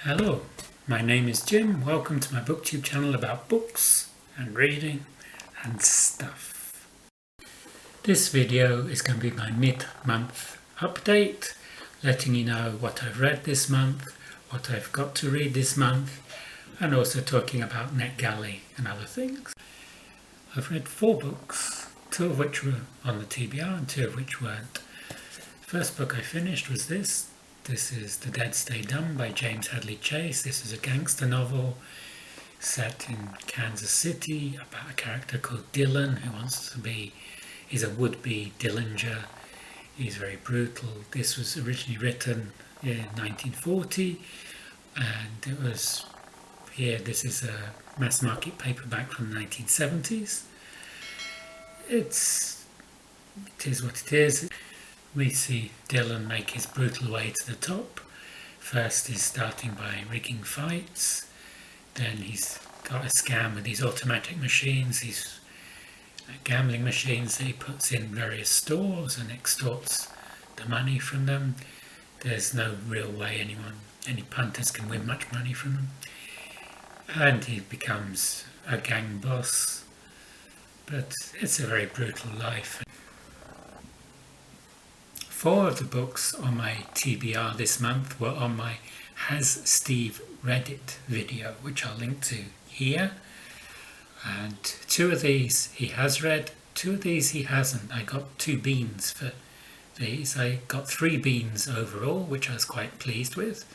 Hello, my name is Jim. Welcome to my booktube channel about books and reading and stuff. This video is going to be my mid-month update, letting you know what I've read this month, what I've got to read this month, and also talking about NetGalley and other things. I've read 4 books, 2 of which were on the TBR and 2 of which weren't. The first book I finished was this. This is The Dead Stay Dumb by James Hadley Chase. This is a gangster novel set in Kansas City about a character called Dylan who he's a would-be Dillinger. He's very brutal. This was originally written in 1940 and this is a mass market paperback from the 1970s. It is what it is. We see Dylan make his brutal way to the top. First he's starting by rigging fights, then he's got a scam with these automatic machines, these gambling machines that he puts in various stores and extorts the money from them. There's no real way any punters can win much money from them. And he becomes a gang boss, but it's a very brutal life. 4 of the books on my TBR this month were on my Has Steve Read It video, which I'll link to here. And 2 of these he has read, 2 of these he hasn't. I got 2 beans for these. I got 3 beans overall, which I was quite pleased with.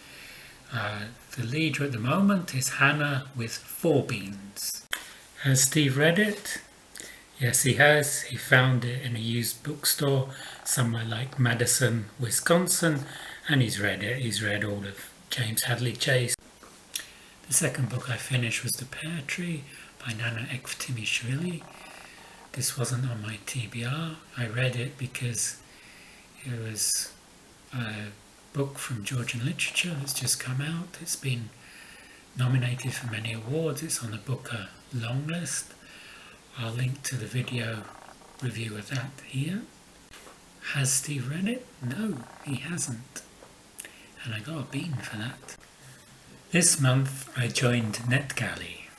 The leader at the moment is Hannah with 4 beans. Has Steve read it? Yes, he has. He found it in a used bookstore somewhere like Madison, Wisconsin, and he's read it. He's read all of James Hadley Chase. The second book I finished was The Pear Tree by Ekvtimishvili. This wasn't on my TBR. I read it because it was a book from Georgian literature that's just come out. It's been nominated for many awards. It's on the Booker long list. I'll link to the video review of that here. Has Steve read it? No, he hasn't. And I got a bean for that. This month I joined NetGalley.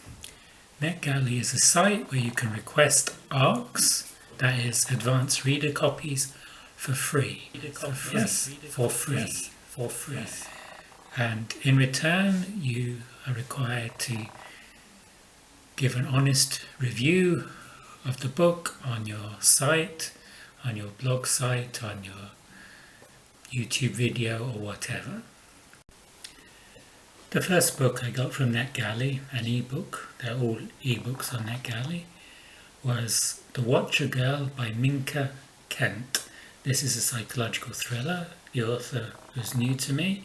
NetGalley is a site where you can request ARCs, that is advanced reader copies, for free. For free. And in return you are required to give an honest review of the book on your site, on your blog site, on your YouTube video or whatever. The first book I got from NetGalley, an ebook, they're all ebooks on NetGalley, was The Watcher Girl by Minka Kent. This is a psychological thriller. The author was new to me.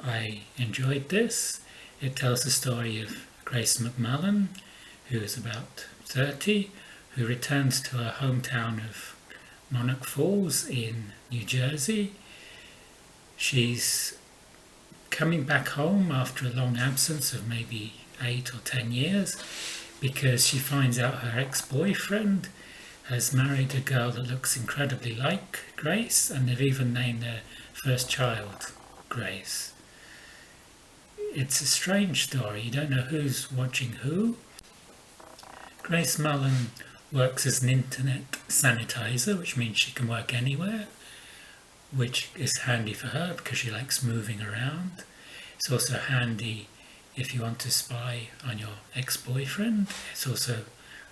I enjoyed this. It tells the story of Grace McMullen, who is about 30, who returns to her hometown of Monarch Falls in New Jersey. She's coming back home after a long absence of maybe 8 or 10 years because she finds out her ex-boyfriend has married a girl that looks incredibly like Grace, and they've even named their first child Grace. It's a strange story. You don't know who's watching who. Grace Mullen works as an internet sanitizer, which means she can work anywhere, which is handy for her because she likes moving around. It's also handy if you want to spy on your ex-boyfriend. It's also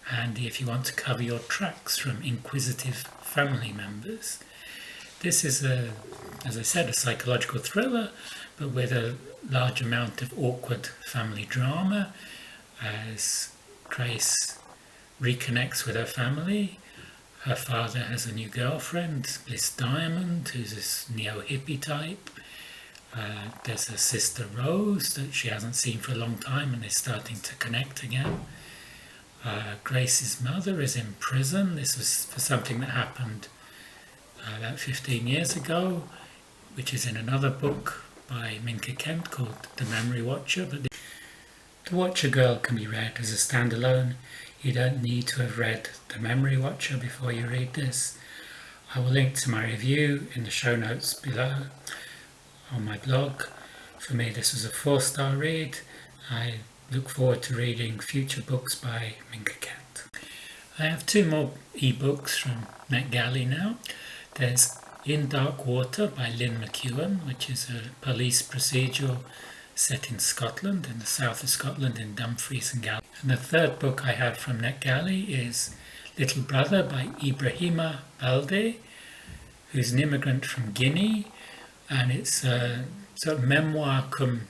handy if you want to cover your tracks from inquisitive family members. This is, as I said, a psychological thriller, but with a large amount of awkward family drama as Grace reconnects with her family. Her father has a new girlfriend, Bliss Diamond, who's this neo-hippie type. There's her sister Rose that she hasn't seen for a long time and they're starting to connect again. Grace's mother is in prison. This was for something that happened about 15 years ago, which is in another book by Minka Kent called The Memory Watcher. But The Watcher Girl can be read as a standalone. You don't need to have read The Memory Watcher before you read this. I will link to my review in the show notes below on my blog. For me this was a 4-star read. I look forward to reading future books by Minka. I have 2 more ebooks from NetGalley now. There's In Dark Water by Lynne McEwan, which is a police procedural set in Scotland, in the south of Scotland, in Dumfries and Galley. And the 3rd book I have from NetGalley is Little Brother by Ibrahima Balde, who's an immigrant from Guinea, and it's a sort of memoir cum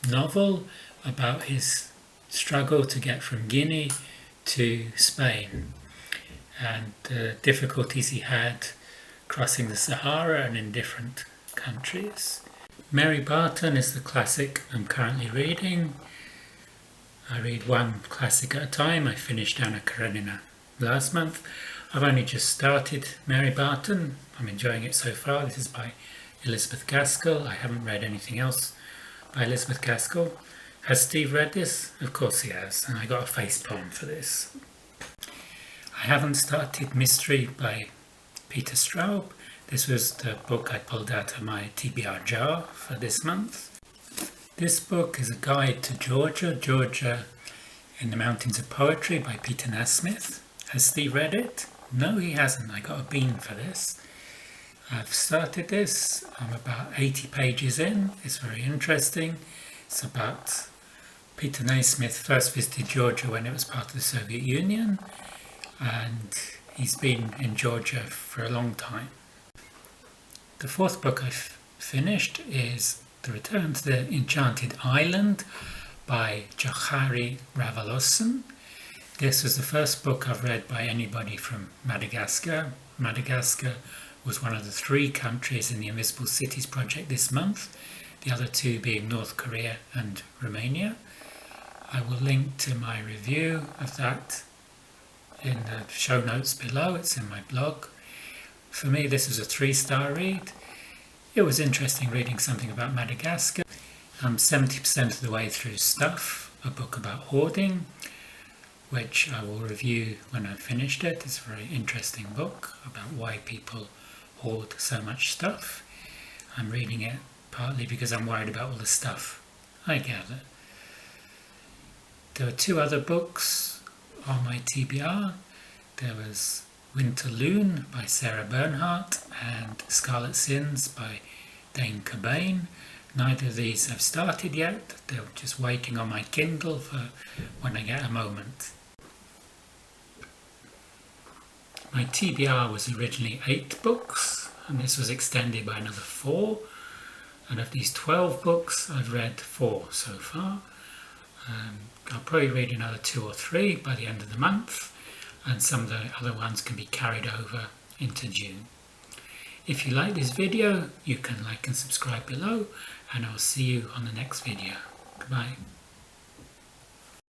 novel about his struggle to get from Guinea to Spain and the difficulties he had crossing the Sahara and in different countries. Mary Barton is the classic I'm currently reading. I read one classic at a time. I finished Anna Karenina last month. I've only just started Mary Barton. I'm enjoying it so far. This is by Elizabeth Gaskell. I haven't read anything else by Elizabeth Gaskell. Has Steve read this? Of course he has, and I got a facepalm for this. I haven't started Mystery by Peter Straub. This was the book I pulled out of my TBR jar for this month. This book is a guide to Georgia in the Mountains of Poetry by Peter Nasmyth. Has Steve read it? No, he hasn't. I got a bean for this. I've started this. I'm about 80 pages in. It's very interesting. It's about Peter Nasmyth first visited Georgia when it was part of the Soviet Union, and he's been in Georgia for a long time. The 4th book I've finished is The Return to the Enchanted Island by Johary Ravaloson. This was the first book I've read by anybody from Madagascar. Madagascar was one of the 3 countries in the Invisible Cities project this month, the other 2 being North Korea and Romania. I will link to my review of that in the show notes below. It's in my blog. For me, this was a 3-star read. It was interesting reading something about Madagascar. I'm 70% of the way through Stuff, a book about hoarding, which I will review when I've finished it. It's a very interesting book about why people hoard so much stuff. I'm reading it partly because I'm worried about all the stuff I gather. There were 2 other books on my TBR. There was Winter Loon by Sarah Bernhard and Scarlet Sins by Dane Cobain. Neither of these have started yet. They're just waiting on my Kindle for when I get a moment. My TBR was originally 8 books, and this was extended by another 4. And of these 12 books, I've read 4 so far. I'll probably read another 2 or 3 by the end of the month, and some of the other ones can be carried over into June. If you like this video, you can like and subscribe below, and I'll see you on the next video. Goodbye.